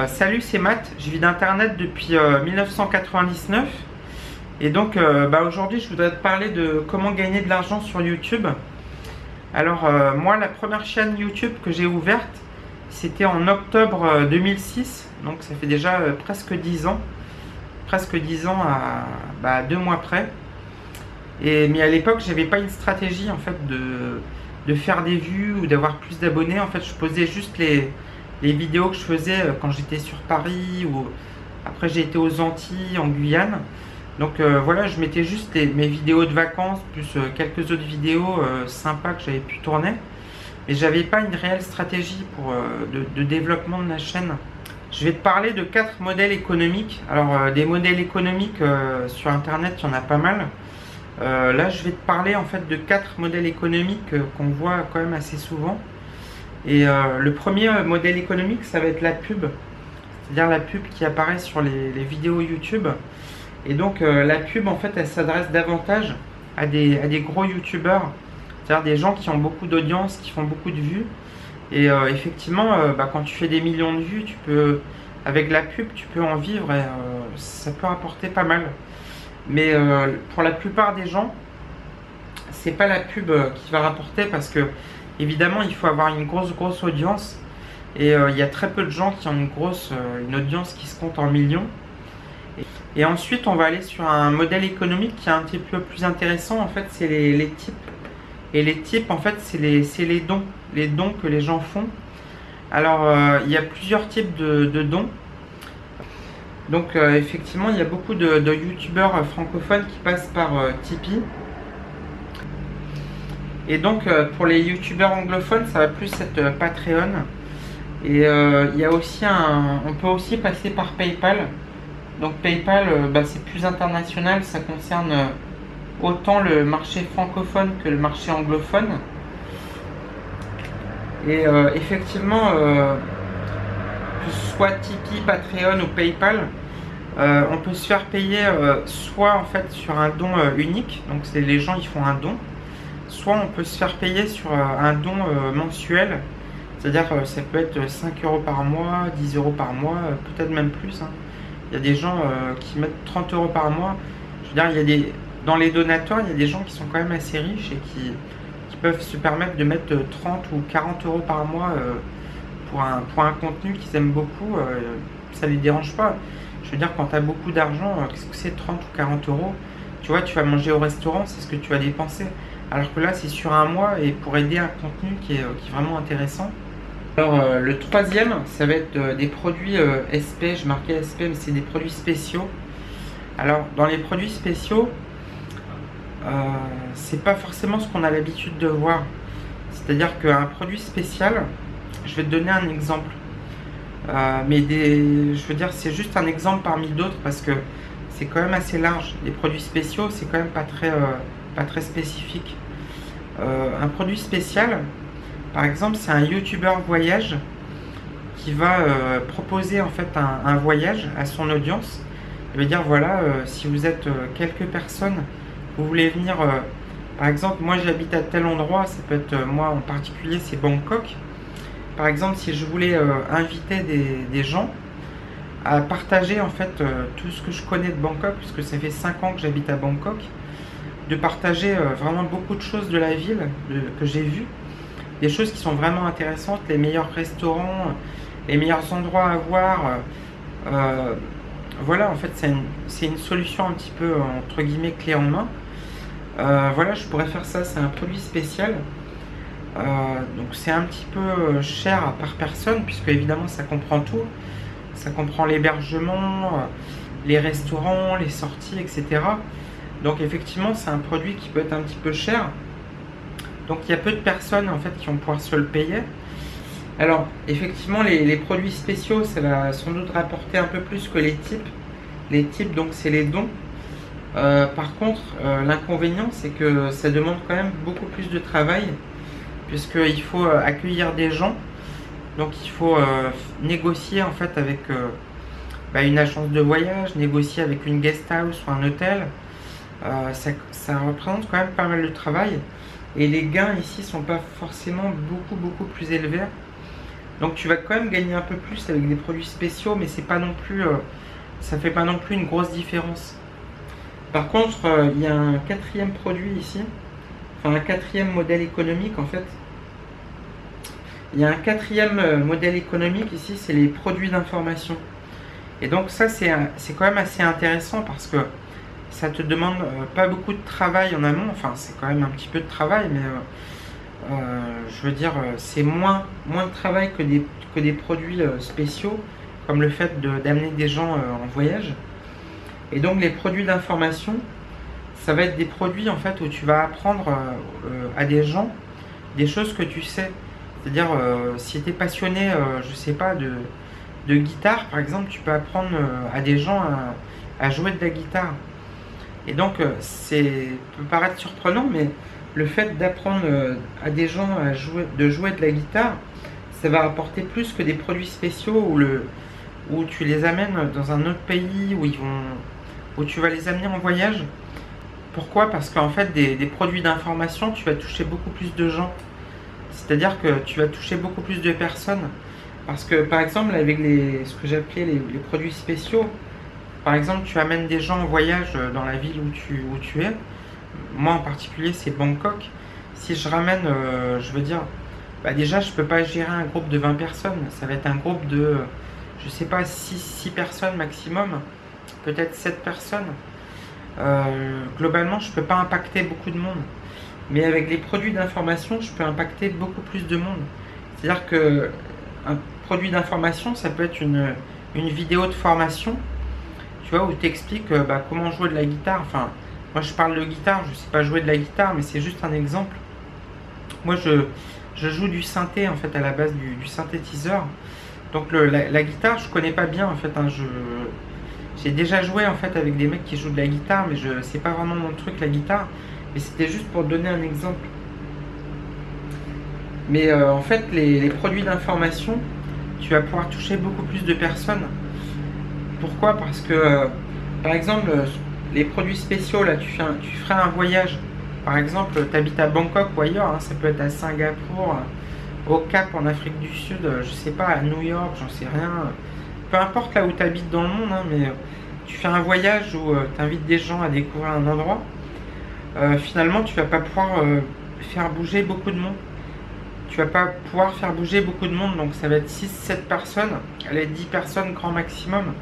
Salut, c'est Matt, je vis d'internet depuis 1999 et donc aujourd'hui je voudrais te parler de comment gagner de l'argent sur YouTube. Alors moi la première chaîne YouTube que j'ai ouverte c'était en octobre 2006, donc ça fait déjà presque 10 ans, à 2 mois près. Mais à l'époque j'avais pas une stratégie en fait de faire des vues ou d'avoir plus d'abonnés. En fait je posais juste les vidéos que je faisais quand j'étais sur Paris ou après j'ai été aux Antilles, en Guyane. Donc voilà, je mettais juste mes vidéos de vacances plus quelques autres vidéos sympas que j'avais pu tourner. Mais j'avais pas une réelle stratégie de développement de la chaîne. Je vais te parler de 4 modèles économiques. Alors des modèles économiques sur internet, il y en a pas mal. Là je vais te parler en fait de 4 modèles économiques qu'on voit quand même assez souvent. Et le premier modèle économique, ça va être la pub, c'est-à-dire la pub qui apparaît sur les vidéos YouTube. Et donc la pub, en fait, elle s'adresse davantage à des gros YouTubeurs, c'est-à-dire des gens qui ont beaucoup d'audience, qui font beaucoup de vues. Et effectivement, quand tu fais des millions de vues, avec la pub, tu peux en vivre et ça peut rapporter pas mal. Mais pour la plupart des gens, c'est pas la pub qui va rapporter parce que évidemment, il faut avoir une grosse audience et il y a très peu de gens qui ont une audience qui se compte en millions. Et ensuite, on va aller sur un modèle économique qui est un petit peu plus intéressant. En fait, c'est les types. Et les types, en fait, c'est les dons que les gens font. Alors, il y a plusieurs types de dons. Donc, effectivement, il y a beaucoup de youtubeurs francophones qui passent par Tipeee. Et donc pour les youtubeurs anglophones, ça va plus être Patreon. Et il y a aussi on peut aussi passer par PayPal. Donc PayPal, c'est plus international, ça concerne autant le marché francophone que le marché anglophone. Et effectivement, que ce soit Tipeee, Patreon ou PayPal, on peut se faire payer soit en fait sur un don unique, donc c'est les gens ils font un don. Soit on peut se faire payer sur un don mensuel, c'est-à-dire ça peut être 5 € par mois, 10 € par mois, peut-être même plus. Il y a des gens qui mettent 30 € par mois. Je veux dire, dans les donateurs, il y a des gens qui sont quand même assez riches et qui peuvent se permettre de mettre 30 ou 40 € par mois pour un contenu qu'ils aiment beaucoup. Ça ne les dérange pas. Je veux dire, quand tu as beaucoup d'argent, qu'est-ce que c'est 30 ou 40 €? Tu vois, tu vas manger au restaurant, c'est ce que tu vas dépenser. Alors que là, c'est sur un mois et pour aider un contenu qui est vraiment intéressant. Alors, le troisième, ça va être des produits SP. Je marquais SP, mais c'est des produits spéciaux. Alors, dans les produits spéciaux, c'est pas forcément ce qu'on a l'habitude de voir. C'est-à-dire qu'un produit spécial, je vais te donner un exemple. Je veux dire, c'est juste un exemple parmi d'autres parce que c'est quand même assez large. Les produits spéciaux, c'est quand même pas très spécifique. Un produit spécial, par exemple, c'est un youtubeur voyage qui va proposer en fait un voyage à son audience. Il veut dire voilà, si vous êtes quelques personnes, vous voulez venir, par exemple, moi j'habite à tel endroit, ça peut être moi en particulier, c'est Bangkok. Par exemple, si je voulais inviter des gens à partager en fait tout ce que je connais de Bangkok, puisque ça fait 5 ans que j'habite à Bangkok, de partager vraiment beaucoup de choses de la ville que j'ai vues, des choses qui sont vraiment intéressantes, les meilleurs restaurants, les meilleurs endroits à voir. Voilà, en fait, c'est une solution un petit peu entre guillemets clé en main. Voilà, je pourrais faire ça, c'est un produit spécial. Donc c'est un petit peu cher par personne, puisque évidemment ça comprend tout. Ça comprend l'hébergement, les restaurants, les sorties, etc. Donc effectivement, c'est un produit qui peut être un petit peu cher. Donc il y a peu de personnes en fait qui vont pouvoir se le payer. Alors effectivement, les produits spéciaux, ça va sans doute rapporter un peu plus que les types. Les types, donc c'est les dons. Par contre, l'inconvénient, c'est que ça demande quand même beaucoup plus de travail, puisqu'il faut accueillir des gens. Donc il faut négocier en fait avec une agence de voyage, négocier avec une guest house ou un hôtel. Ça représente quand même pas mal de travail et les gains ici sont pas forcément beaucoup plus élevés Donc tu vas quand même gagner un peu plus avec des produits spéciaux, mais c'est pas non plus, ça fait pas non plus une grosse différence. Par contre, il y a un quatrième produit ici, enfin un quatrième modèle économique en fait. Il y a un quatrième modèle économique ici, c'est les produits d'information. Et donc ça, c'est quand même assez intéressant parce que ça te demande pas beaucoup de travail en amont. Enfin, c'est quand même un petit peu de travail, mais je veux dire, c'est moins de travail que des produits spéciaux, comme le fait d'amener des gens en voyage. Et donc les produits d'information, ça va être des produits en fait où tu vas apprendre à des gens des choses que tu sais. C'est-à-dire, si tu es passionné, je sais pas, de guitare par exemple, tu peux apprendre à des gens à jouer de la guitare. Et donc, peut paraître surprenant, mais le fait d'apprendre à des gens de jouer de la guitare, ça va apporter plus que des produits spéciaux où tu les amènes dans un autre pays, où tu vas les amener en voyage. Pourquoi? Parce qu'en fait, des produits d'information, tu vas toucher beaucoup plus de gens. C'est-à-dire que tu vas toucher beaucoup plus de personnes. Parce que, par exemple, avec ce que j'appelais les produits spéciaux, par exemple, tu amènes des gens en voyage dans la ville où tu es. Moi, en particulier, c'est Bangkok. Si je ramène, je veux dire, bah déjà, je peux pas gérer un groupe de 20 personnes. Ça va être un groupe de, je sais pas, 6 personnes maximum. Peut-être 7 personnes. Globalement, je peux pas impacter beaucoup de monde. Mais avec les produits d'information, je peux impacter beaucoup plus de monde. C'est-à-dire que un produit d'information, ça peut être une vidéo de formation, tu vois, où tu expliques comment jouer de la guitare. Enfin, moi je parle de guitare, je sais pas jouer de la guitare, mais c'est juste un exemple. Moi je joue du synthé en fait à la base du synthétiseur. Donc la guitare, je connais pas bien en fait. J'ai déjà joué en fait avec des mecs qui jouent de la guitare, mais c'est pas vraiment mon truc la guitare. Mais c'était juste pour donner un exemple. Mais en fait, les produits d'information, tu vas pouvoir toucher beaucoup plus de personnes. Pourquoi? Parce que, par exemple, les produits spéciaux, là, tu ferais un voyage. Par exemple, tu habites à Bangkok ou ailleurs, hein, ça peut être à Singapour, au Cap en Afrique du Sud, je sais pas, à New York, j'en sais rien. Peu importe là où tu habites dans le monde, hein, mais tu fais un voyage où tu invites des gens à découvrir un endroit. Finalement, tu vas pas pouvoir faire bouger beaucoup de monde. Tu vas pas pouvoir faire bouger beaucoup de monde, donc ça va être 6-7 personnes, allez, 10 personnes grand maximum.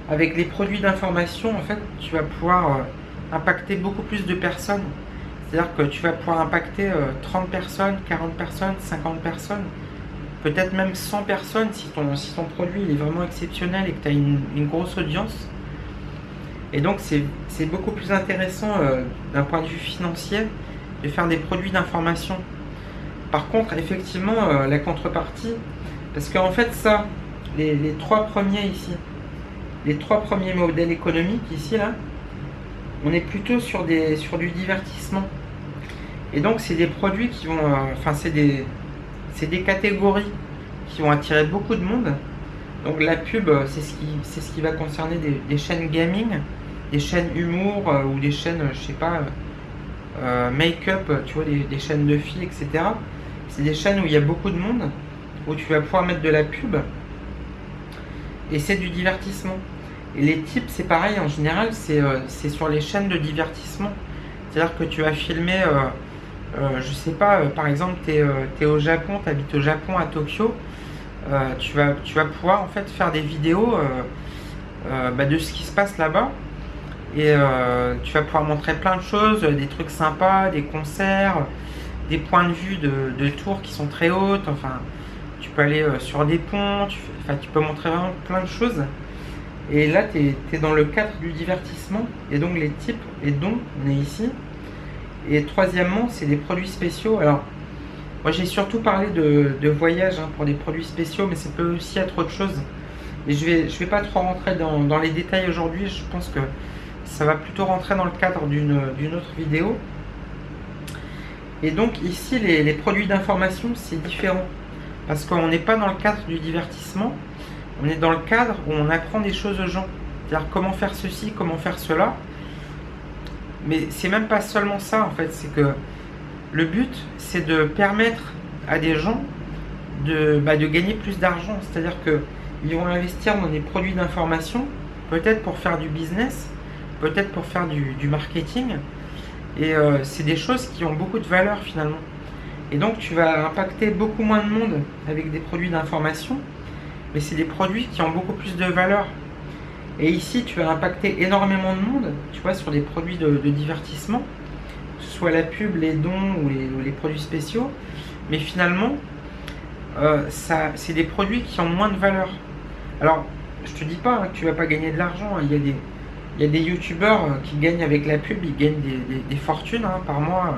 Avec les produits d'information, en fait, tu vas pouvoir impacter beaucoup plus de personnes. C'est-à-dire que tu vas pouvoir impacter 30 personnes, 40 personnes, 50 personnes, peut-être même 100 personnes si ton produit il est vraiment exceptionnel et que tu as une grosse audience. Et donc c'est beaucoup plus intéressant d'un point de vue financier de faire des produits d'information. Par contre, effectivement, la contrepartie, parce qu'en fait ça, les 3 premiers ici, les 3 premiers modèles économiques ici là, on est plutôt sur du divertissement. Et donc c'est des produits qui vont, c'est des catégories qui vont attirer beaucoup de monde. Donc la pub, c'est ce qui va concerner des chaînes gaming, des chaînes humour ou des chaînes, je sais pas, make-up, tu vois, des chaînes de filles, etc. C'est des chaînes où il y a beaucoup de monde, où tu vas pouvoir mettre de la pub, et c'est du divertissement. Et les types, c'est pareil, en général, c'est sur les chaînes de divertissement. C'est-à-dire que tu vas filmer, je sais pas, par exemple, tu es au Japon, tu habites au Japon, à Tokyo, tu vas pouvoir en fait faire des vidéos de ce qui se passe là-bas. Et tu vas pouvoir montrer plein de choses, des trucs sympas, des concerts, des points de vue de tours qui sont très hautes. Enfin, tu peux aller sur des ponts, tu peux montrer vraiment plein de choses. Et là, tu es dans le cadre du divertissement. Et donc les types et dont on est ici. Et troisièmement, c'est des produits spéciaux. Alors, moi j'ai surtout parlé de voyage pour des produits spéciaux, mais ça peut aussi être autre chose. Et je vais pas trop rentrer dans les détails aujourd'hui. Je pense que ça va plutôt rentrer dans le cadre d'une autre vidéo. Et donc ici, les produits d'information, c'est différent. Parce qu'on n'est pas dans le cadre du divertissement, on est dans le cadre où on apprend des choses aux gens. C'est-à-dire comment faire ceci, comment faire cela. Mais c'est même pas seulement ça en fait, c'est que le but, c'est de permettre à des gens de gagner plus d'argent. C'est-à-dire qu'ils vont investir dans des produits d'information, peut-être pour faire du business, peut-être pour faire du marketing. Et c'est des choses qui ont beaucoup de valeur finalement. Et donc tu vas impacter beaucoup moins de monde avec des produits d'information, mais c'est des produits qui ont beaucoup plus de valeur. Et ici tu vas impacter énormément de monde, tu vois, sur des produits de divertissement, que ce soit la pub, les dons ou les produits spéciaux. Mais finalement, c'est des produits qui ont moins de valeur. Alors, je te dis pas que tu vas pas gagner de l'argent. Il y a des youtubeurs qui gagnent avec la pub, ils gagnent des fortunes par mois.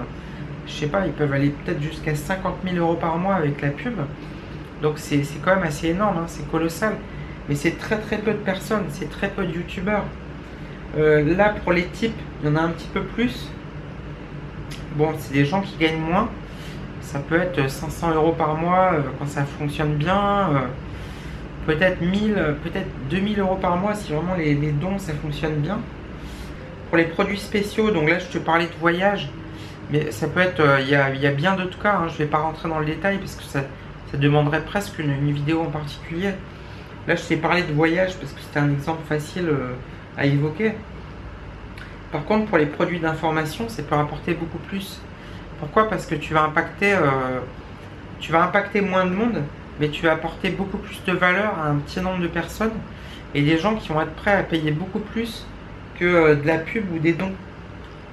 Je sais pas, ils peuvent aller peut-être jusqu'à 50 000 euros par mois avec la pub. Donc c'est quand même assez énorme, c'est colossal. Mais c'est très très peu de personnes, c'est très peu de youtubeurs. Là, pour les types, il y en a un petit peu plus. Bon, c'est des gens qui gagnent moins. Ça peut être 500 euros par mois quand ça fonctionne bien. Peut-être 1000, peut-être 2000 euros par mois si vraiment les dons ça fonctionne bien. Pour les produits spéciaux, donc là je te parlais de voyage, mais ça peut être, il y a bien d'autres cas, je ne vais pas rentrer dans le détail parce que ça demanderait presque une vidéo en particulier. Là je t'ai parlé de voyage parce que c'était un exemple facile à évoquer. Par contre pour les produits d'information, ça peut rapporter beaucoup plus. Pourquoi? Parce que tu vas impacter moins de monde, mais tu vas apporter beaucoup plus de valeur à un petit nombre de personnes et des gens qui vont être prêts à payer beaucoup plus que de la pub ou des dons.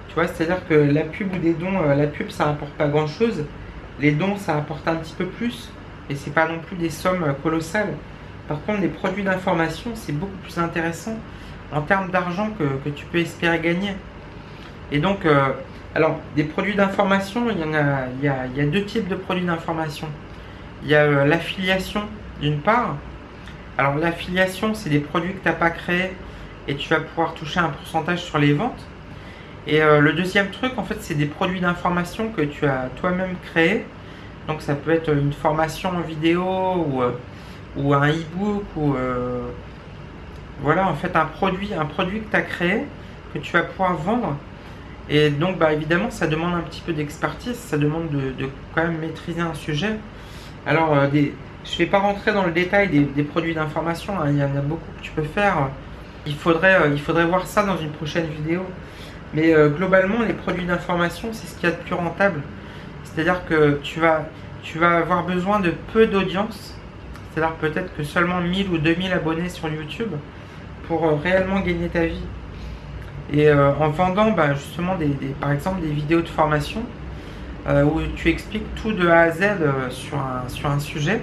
Tu vois, c'est-à-dire que la pub ou des dons, la pub ça rapporte pas grand-chose, les dons ça rapporte un petit peu plus, et c'est pas non plus des sommes colossales. Par contre, les produits d'information, c'est beaucoup plus intéressant en termes d'argent que tu peux espérer gagner. Et donc, alors, des produits d'information, il y a deux types de produits d'information. Il y a l'affiliation d'une part. Alors l'affiliation, c'est des produits que tu n'as pas créés et tu vas pouvoir toucher un pourcentage sur les ventes. Et le deuxième truc, en fait, c'est des produits d'information que tu as toi-même créés. Donc ça peut être une formation en vidéo ou un e-book ou voilà, en fait un produit que tu as créé, que tu vas pouvoir vendre. Et donc évidemment ça demande un petit peu d'expertise, ça demande de quand même maîtriser un sujet. Alors je ne vais pas rentrer dans le détail des produits d'information, il y en a beaucoup que tu peux faire. Il faudrait voir ça dans une prochaine vidéo. Mais globalement les produits d'information c'est ce qu'il y a de plus rentable. C'est-à-dire que tu vas avoir besoin de peu d'audience. C'est-à-dire peut-être que seulement 1000 ou 2000 abonnés sur YouTube pour réellement gagner ta vie. Et en vendant justement par exemple des vidéos de formation où tu expliques tout de A à Z sur un sujet.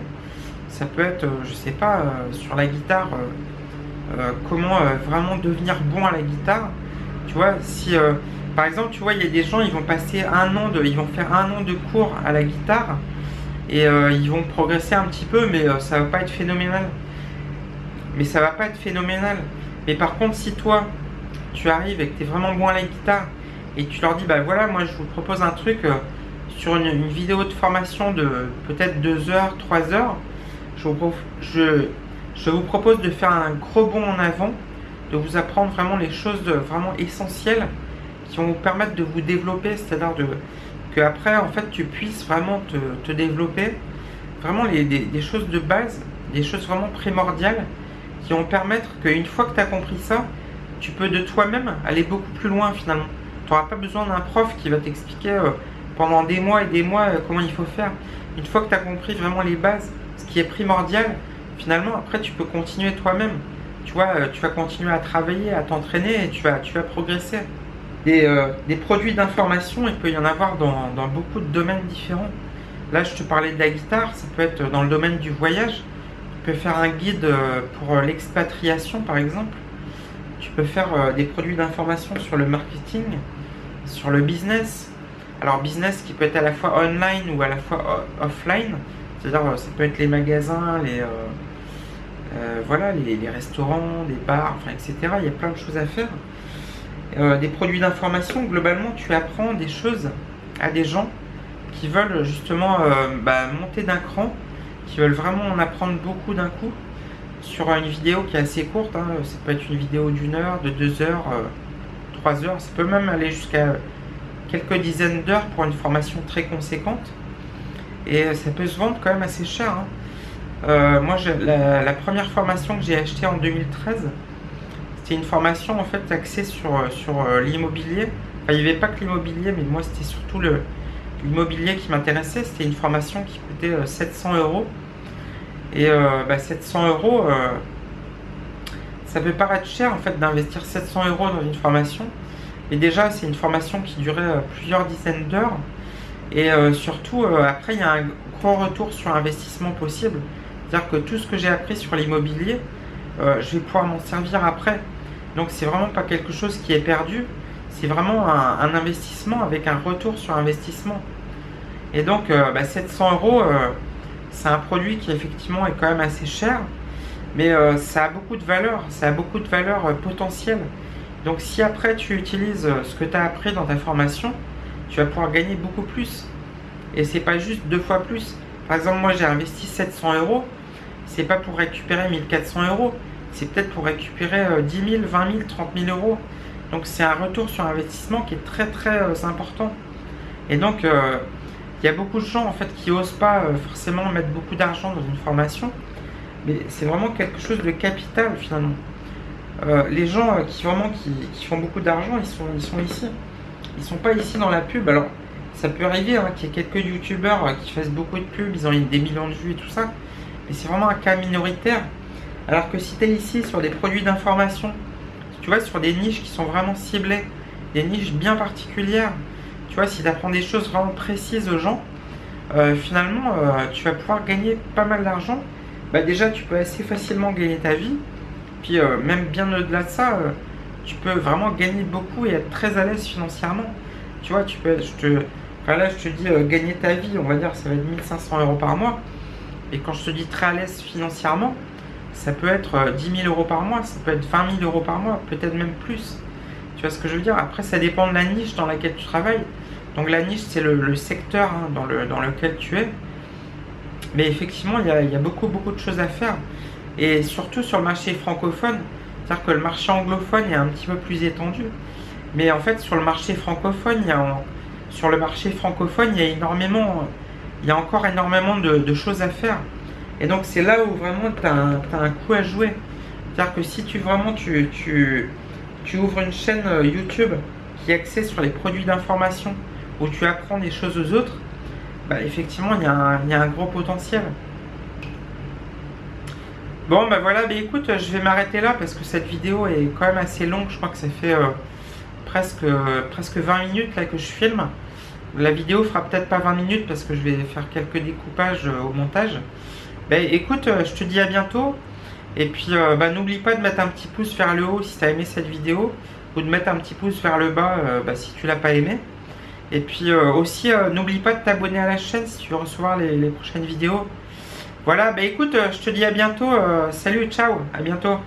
Ça peut être, je sais pas, sur la guitare, comment vraiment devenir bon à la guitare. Tu vois, si par exemple, tu vois, il y a des gens, ils vont faire 1 an de cours à la guitare et ils vont progresser un petit peu, mais ça va pas être phénoménal. Mais par contre, si toi, tu arrives et que tu es vraiment bon à la guitare et tu leur dis, voilà, moi je vous propose un truc sur une vidéo de formation de peut-être 2 heures, 3 heures, je vous propose de faire un gros bond en avant, de vous apprendre vraiment les choses vraiment essentielles qui vont vous permettre de vous développer, c'est-à-dire que après en fait tu puisses vraiment te développer, vraiment des choses de base, des choses vraiment primordiales qui vont permettre qu'une fois que tu as compris ça, tu peux de toi-même aller beaucoup plus loin finalement. Tu n'auras pas besoin d'un prof qui va t'expliquer pendant des mois et des mois comment il faut faire. Une fois que tu as compris vraiment les bases, ce qui est primordial, finalement après tu peux continuer toi-même. Tu vois, tu vas continuer à travailler, à t'entraîner et tu vas progresser. Des produits d'information, il peut y en avoir dans beaucoup de domaines différents. Là je te parlais de la guitare, ça peut être dans le domaine du voyage. Tu peux faire un guide pour l'expatriation par exemple. Tu peux faire des produits d'information sur le marketing, sur le business. Alors business qui peut être à la fois online ou à la fois offline. C'est-à-dire ça peut être les magasins, les restaurants, les bars, etc. Il y a plein de choses à faire. Des produits d'information, globalement tu apprends des choses à des gens qui veulent justement monter d'un cran, qui veulent vraiment en apprendre beaucoup d'un coup. Sur une vidéo qui est assez courte, ça peut être une vidéo d'1 heure, de 2 heures, 3 heures, ça peut même aller jusqu'à quelques dizaines d'heures pour une formation très conséquente. et ça peut se vendre quand même assez cher, hein. Moi, la première formation que j'ai achetée en 2013, c'était une formation en fait axée sur l'immobilier. Enfin, il n'y avait pas que l'immobilier, mais moi c'était surtout l'immobilier qui m'intéressait. C'était une formation qui coûtait 700 euros. Et 700 euros, ça peut paraître cher en fait d'investir 700 euros dans une formation. Mais déjà, c'est une formation qui durait plusieurs dizaines d'heures. Et surtout, après, il y a un gros retour sur investissement possible. C'est-à-dire que tout ce que j'ai appris sur l'immobilier, je vais pouvoir m'en servir après. Donc, c'est vraiment pas quelque chose qui est perdu. C'est vraiment un investissement avec un retour sur investissement. Et donc, 700 euros, c'est un produit qui effectivement est quand même assez cher. Mais ça a beaucoup de valeur. Ça a beaucoup de valeur potentielle. Donc, si après tu utilises ce que tu as appris dans ta formation, tu vas pouvoir gagner beaucoup plus. Et c'est pas juste 2 fois plus. Par exemple, moi j'ai investi 700 euros. C'est pas pour récupérer 1400 euros. C'est peut-être pour récupérer 10 000, 20 000, 30 000 euros. Donc c'est un retour sur investissement qui est très très important. Et donc il y a beaucoup de gens en fait qui osent pas forcément mettre beaucoup d'argent dans une formation. Mais c'est vraiment quelque chose de capital finalement. Les gens qui font beaucoup d'argent, ils sont ici. Ils sont pas ici dans la pub. Alors ça peut arriver hein, qu'il y ait quelques youtubeurs qui fassent beaucoup de pubs, ils ont des millions de vues et tout ça. Mais c'est vraiment un cas minoritaire. Alors que si tu es ici sur des produits d'information, tu vois, sur des niches qui sont vraiment ciblées, des niches bien particulières, tu vois, si tu apprends des choses vraiment précises aux gens, finalement, tu vas pouvoir gagner pas mal d'argent. Déjà, tu peux assez facilement gagner ta vie. Puis, même bien au-delà de ça, tu peux vraiment gagner beaucoup et être très à l'aise financièrement. Tu vois, là, je te dis gagner ta vie, on va dire, ça va être 1500 euros par mois. Et quand je te dis très à l'aise financièrement, ça peut être 10 000 euros par mois, ça peut être 20 000 euros par mois, peut-être même plus. Tu vois ce que je veux dire? Après, ça dépend de la niche dans laquelle tu travailles. Donc la niche, c'est le secteur hein, dans lequel tu es. Mais effectivement, il y a beaucoup de choses à faire. Et surtout sur le marché francophone, c'est-à-dire que le marché anglophone est un petit peu plus étendu. Mais en fait, sur le marché francophone, il y a encore énormément de choses à faire. Et donc c'est là où vraiment tu as un coup à jouer. C'est-à-dire que si tu ouvres une chaîne YouTube qui est axée sur les produits d'information, où tu apprends des choses aux autres, effectivement il y a un gros potentiel. Bon voilà, écoute, je vais m'arrêter là parce que cette vidéo est quand même assez longue. Je crois que ça fait presque 20 minutes là que je filme. La vidéo fera peut-être pas 20 minutes parce que je vais faire quelques découpages au montage. Écoute, je te dis à bientôt. Et puis n'oublie pas de mettre un petit pouce vers le haut si tu as aimé cette vidéo, ou de mettre un petit pouce vers le bas si tu l'as pas aimé. Et puis aussi n'oublie pas de t'abonner à la chaîne si tu veux recevoir les prochaines vidéos. Voilà, écoute, je te dis à bientôt. Salut, ciao, à bientôt.